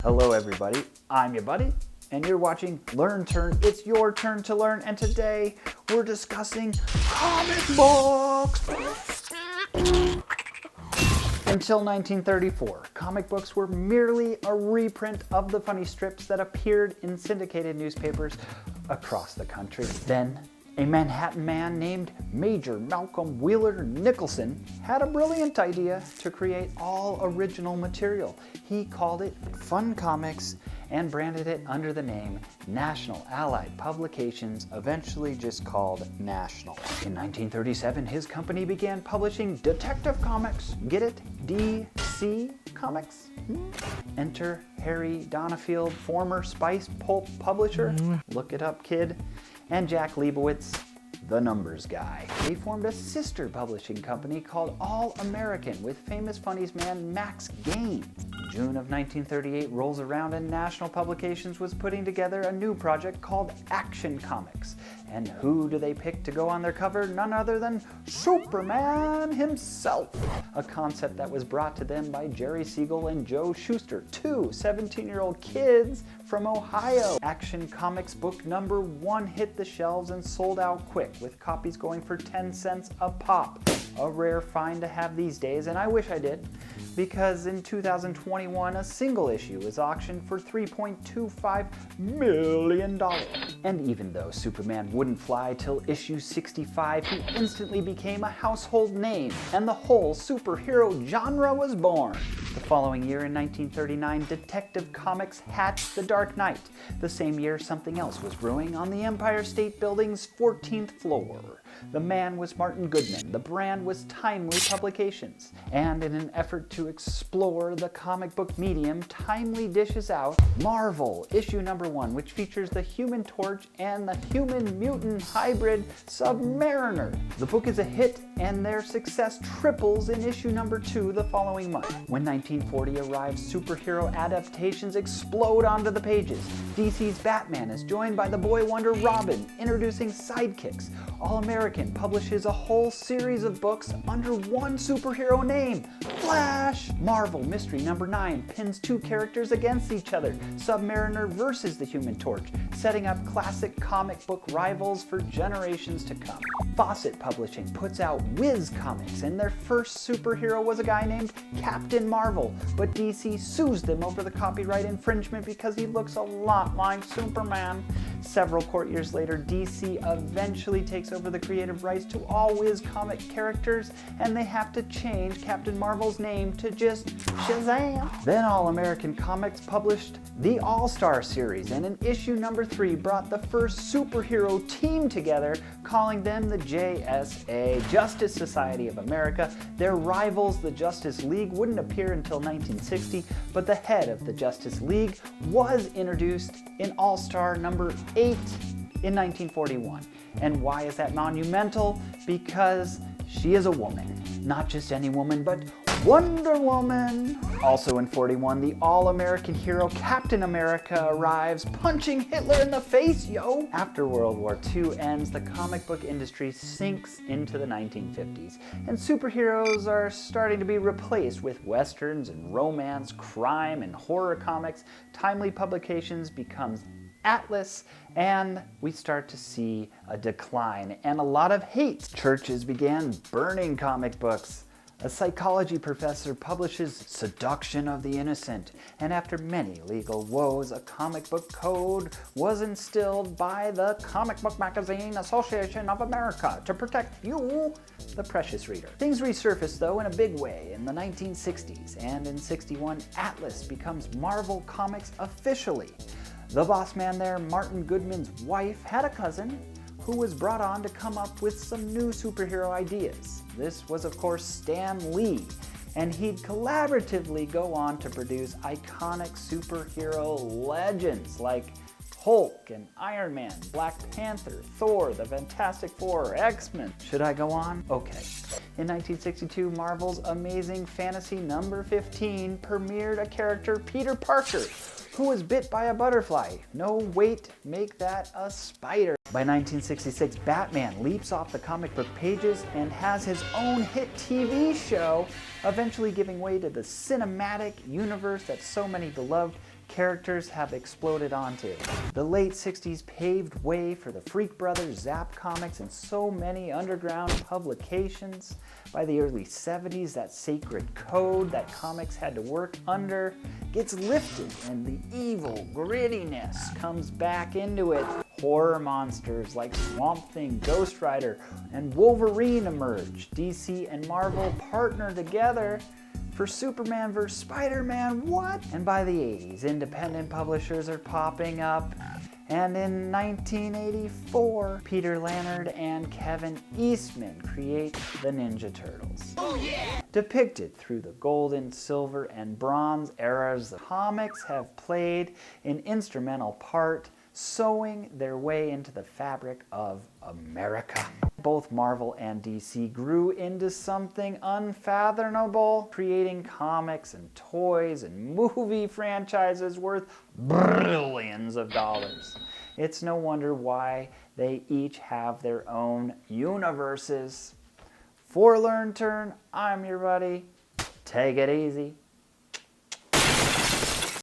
Hello everybody, I'm your buddy, and you're watching Learn Turn. It's your turn to learn, and today we're discussing comic books. Until 1934, comic books were merely a reprint of the funny strips that appeared in syndicated newspapers across the country. Then, a Manhattan man named Major Malcolm Wheeler Nicholson had a brilliant idea to create all original material. He called it Fun Comics and branded it under the name National Allied Publications, eventually just called National. In 1937, his company began publishing Detective Comics. Get it? DC Comics? Enter Harry Donafield, former Spice Pulp publisher. Look it up, kid. And Jack Leibowitz, the numbers guy. They formed a sister publishing company called All American with famous funnies man Max Gaines. June of 1938 rolls around and National Publications was putting together a new project called Action Comics. And who do they pick to go on their cover? None other than Superman himself. A concept that was brought to them by Jerry Siegel and Joe Shuster, two 17-year-old kids from Ohio. Action Comics book number 1 hit the shelves and sold out quick, with copies going for 10 cents a pop. A rare find to have these days, and I wish I did, because in 2021 a single issue was auctioned for $3.25 million. And even though Superman wouldn't fly till issue 65, he instantly became a household name, and the whole superhero genre was born. The following year, in 1939, Detective Comics hatched The Dark Knight. The same year, something else was brewing on the Empire State Building's 14th floor. The man was Martin Goodman, the brand was Timely Publications. And in an effort to explore the comic book medium, Timely dishes out Marvel, issue number 1, which features the Human Torch and the Human Mutant hybrid Submariner. The book is a hit, and their success triples in issue number 2 the following month. When 1940 arrives, superhero adaptations explode onto the pages. DC's Batman is joined by the boy wonder Robin, introducing sidekicks. All American publishes a whole series of books under one superhero name, Flash. Marvel Mystery number 9 pins 2 characters against each other, Submariner versus the Human Torch, setting up classic comic book rivals for generations to come. Fawcett Publishing puts out Whiz Comics, and their first superhero was a guy named Captain Marvel, but DC sues them over the copyright infringement because he looks a lot like Superman. Several court years later, DC eventually takes over the creative rights to all Whiz comic characters, and they have to change Captain Marvel's name to just Shazam. Then All American Comics published the All-Star series, and in issue number 3 brought the first superhero team together, calling them the JSA, Justice Society of America. Their rivals, the Justice League, wouldn't appear until 1960, but the head of the Justice League was introduced in All-Star number 8 in 1941. And why is that monumental? Because she is a woman. Not just any woman, but Wonder Woman. Also in 41, the all-American hero Captain America arrives, punching Hitler in the face, yo! After World War II ends, the comic book industry sinks into the 1950s, and superheroes are starting to be replaced with westerns and romance, crime, and horror comics. Timely Publications becomes Atlas, and we start to see a decline and a lot of hate. Churches began burning comic books. A psychology professor publishes Seduction of the Innocent, and after many legal woes, a comic book code was instilled by the Comic Book Magazine Association of America to protect you, the precious reader. Things resurface, though, in a big way in the 1960s, and in 61, Atlas becomes Marvel Comics officially. The boss man there, Martin Goodman's wife, had a cousin who was brought on to come up with some new superhero ideas. This was, of course, Stan Lee, and he'd collaboratively go on to produce iconic superhero legends like Hulk and Iron Man, Black Panther, Thor, the Fantastic Four, X-Men. Should I go on? Okay. In 1962, Marvel's Amazing Fantasy number 15 premiered a character, Peter Parker, who was bit by a butterfly. No, wait, make that a spider. By 1966, Batman leaps off the comic book pages and has his own hit TV show, eventually giving way to the cinematic universe that so many beloved. characters have exploded onto. The late 60s paved way for the Freak Brothers, Zap Comics, and so many underground publications. By the early 70s, that sacred code that comics had to work under gets lifted, and the evil grittiness comes back into it. Horror monsters like Swamp Thing, Ghost Rider, and Wolverine emerge. DC and Marvel partner together for Superman vs. Spider-Man, what? And by the 80s, independent publishers are popping up. And in 1984, Peter Laird and Kevin Eastman create the Ninja Turtles. Oh, yeah! Depicted through the golden, silver, and bronze eras, the comics have played an instrumental part sewing their way into the fabric of America. Both Marvel and DC grew into something unfathomable, creating comics and toys and movie franchises worth billions of dollars. It's no wonder why they each have their own universes. For LearnTurn, I'm your buddy. Take it easy.